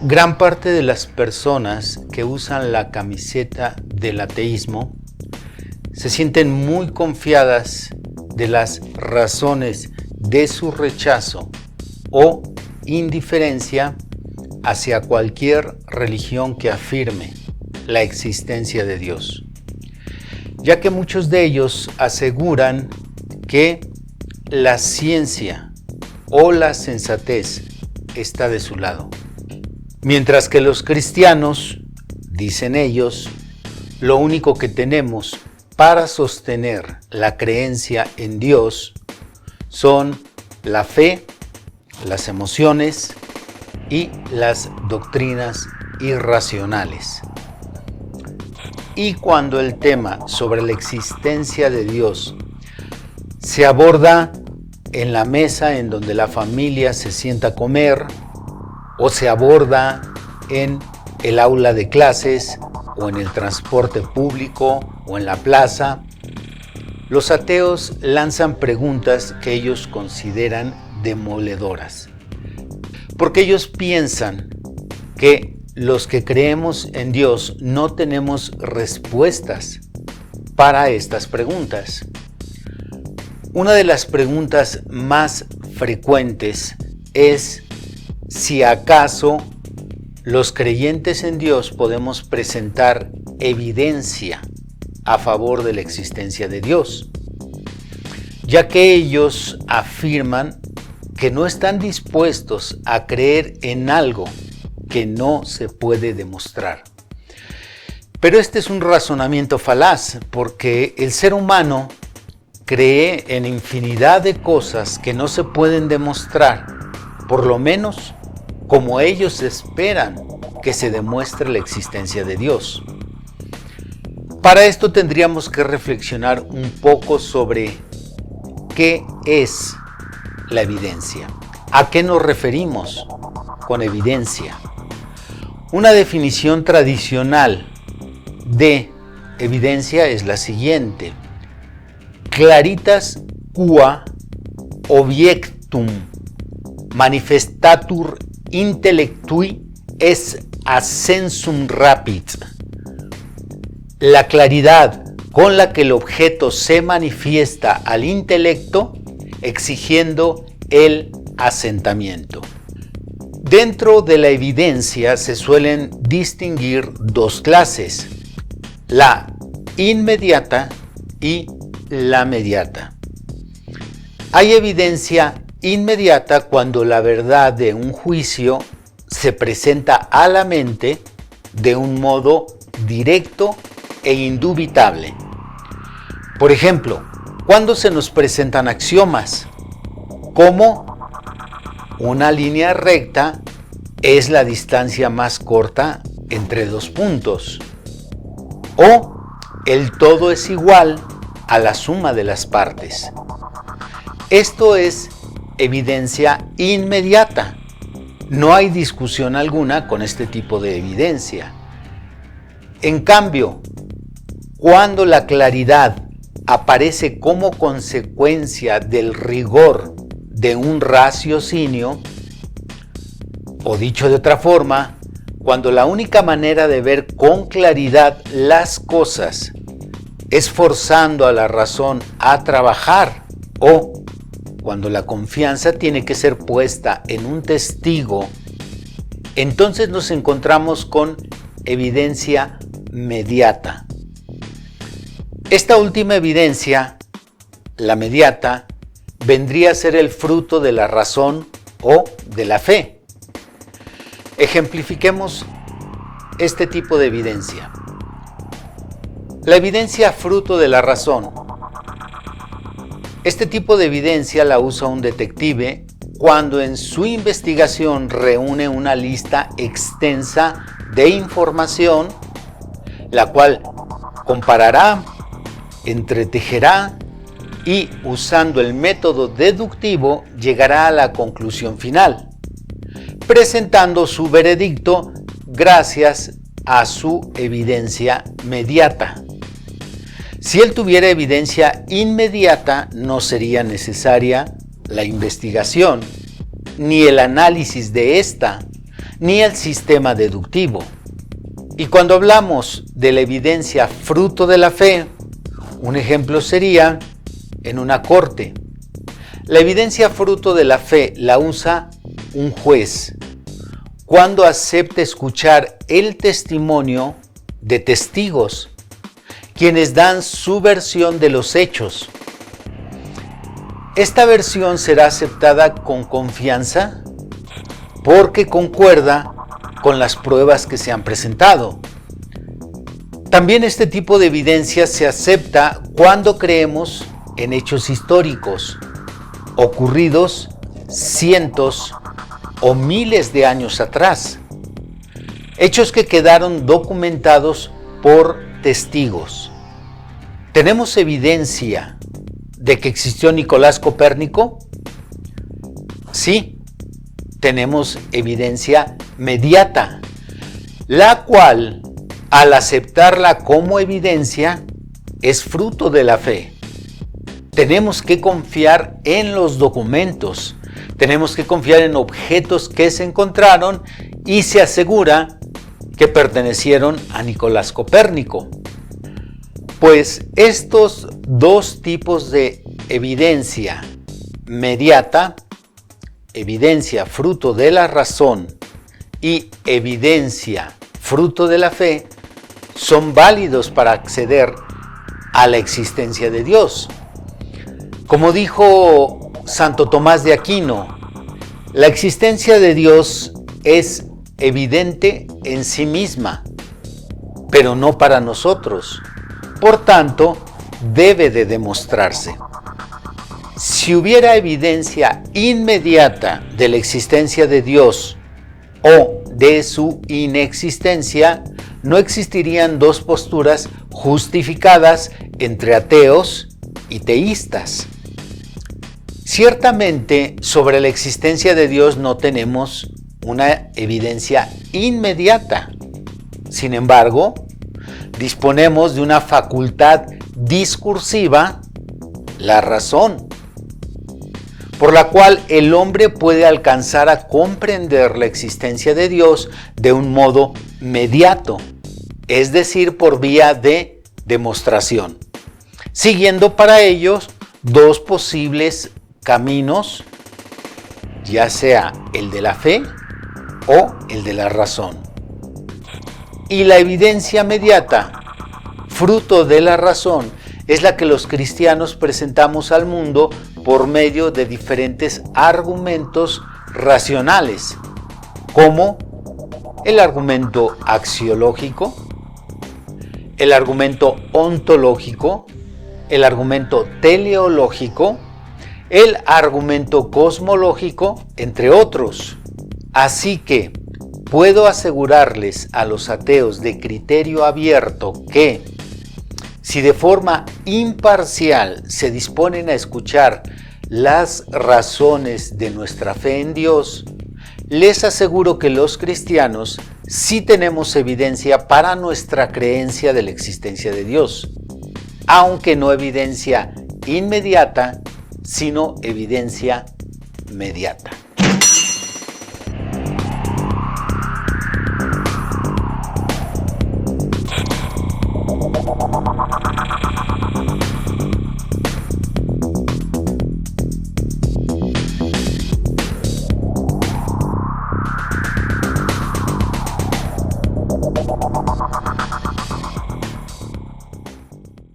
Gran parte de las personas que usan la camiseta del ateísmo se sienten muy confiadas de las razones de su rechazo o indiferencia hacia cualquier religión que afirme la existencia de Dios, ya que muchos de ellos aseguran que la ciencia o la sensatez está de su lado. Mientras que los cristianos, dicen ellos, lo único que tenemos para sostener la creencia en Dios son la fe, las emociones y las doctrinas irracionales. Y cuando el tema sobre la existencia de Dios se aborda en la mesa en donde la familia se sienta a comer, o se aborda en el aula de clases, o en el transporte público, o en la plaza, los ateos lanzan preguntas que ellos consideran demoledoras. Porque ellos piensan que los que creemos en Dios no tenemos respuestas para estas preguntas. Una de las preguntas más frecuentes es si acaso los creyentes en Dios podemos presentar evidencia a favor de la existencia de Dios, ya que ellos afirman que no están dispuestos a creer en algo que no se puede demostrar. Pero este es un razonamiento falaz, porque el ser humano cree en infinidad de cosas que no se pueden demostrar, por lo menos como ellos esperan que se demuestre la existencia de Dios. Para esto tendríamos que reflexionar un poco sobre qué es la evidencia. ¿A qué nos referimos con evidencia? Una definición tradicional de evidencia es la siguiente: claritas qua objectum manifestatur intellectui es ascensum rapid. La claridad con la que el objeto se manifiesta al intelecto, exigiendo el asentamiento. Dentro de la evidencia se suelen distinguir dos clases: la inmediata y la mediata. Hay evidencia inmediata cuando la verdad de un juicio se presenta a la mente de un modo directo e indubitable. Por ejemplo, cuando se nos presentan axiomas, como una línea recta es la distancia más corta entre dos puntos, o el todo es igual a la suma de las partes. Esto es evidencia inmediata. No hay discusión alguna con este tipo de evidencia. En cambio, cuando la claridad aparece como consecuencia del rigor de un raciocinio, o dicho de otra forma, cuando la única manera de ver con claridad las cosas es forzando a la razón a trabajar, o cuando la confianza tiene que ser puesta en un testigo, entonces nos encontramos con evidencia mediata. Esta última evidencia, la mediata, vendría a ser el fruto de la razón o de la fe. Ejemplifiquemos este tipo de evidencia. La evidencia fruto de la razón. Este tipo de evidencia la usa un detective cuando en su investigación reúne una lista extensa de información, la cual comparará, entretejerá y, usando el método deductivo, llegará a la conclusión final, presentando su veredicto gracias a su evidencia mediata. Si él tuviera evidencia inmediata, no sería necesaria la investigación, ni el análisis de esta, ni el sistema deductivo. Y cuando hablamos de la evidencia fruto de la fe, un ejemplo sería en una corte. La evidencia fruto de la fe la usa un juez cuando acepta escuchar el testimonio de testigos, quienes dan su versión de los hechos. Esta versión será aceptada con confianza porque concuerda con las pruebas que se han presentado. También este tipo de evidencia se acepta cuando creemos en hechos históricos, ocurridos cientos o miles de años atrás. Hechos que quedaron documentados por testigos. ¿Tenemos evidencia de que existió Nicolás Copérnico? Sí, tenemos evidencia mediata, la cual, al aceptarla como evidencia, es fruto de la fe. Tenemos que confiar en los documentos, tenemos que confiar en objetos que se encontraron y se asegura que pertenecieron a Nicolás Copérnico. Pues estos dos tipos de evidencia mediata, evidencia fruto de la razón y evidencia fruto de la fe, son válidos para acceder a la existencia de Dios. Como dijo Santo Tomás de Aquino, la existencia de Dios es evidente en sí misma, pero no para nosotros. Por tanto, debe de demostrarse. Si hubiera evidencia inmediata de la existencia de Dios o de su inexistencia, no existirían dos posturas justificadas entre ateos y teístas. Ciertamente, sobre la existencia de Dios no tenemos una evidencia inmediata. Sin embargo, disponemos de una facultad discursiva, la razón, por la cual el hombre puede alcanzar a comprender la existencia de Dios de un modo mediato, es decir, por vía de demostración, siguiendo para ellos dos posibles caminos, ya sea el de la fe o el de la razón. Y la evidencia mediata, fruto de la razón, es la que los cristianos presentamos al mundo por medio de diferentes argumentos racionales, como el argumento axiológico, el argumento ontológico, el argumento teleológico, el argumento cosmológico, entre otros. Así que puedo asegurarles a los ateos de criterio abierto que, si de forma imparcial se disponen a escuchar las razones de nuestra fe en Dios, les aseguro que los cristianos sí tenemos evidencia para nuestra creencia de la existencia de Dios, aunque no evidencia inmediata, sino evidencia mediata.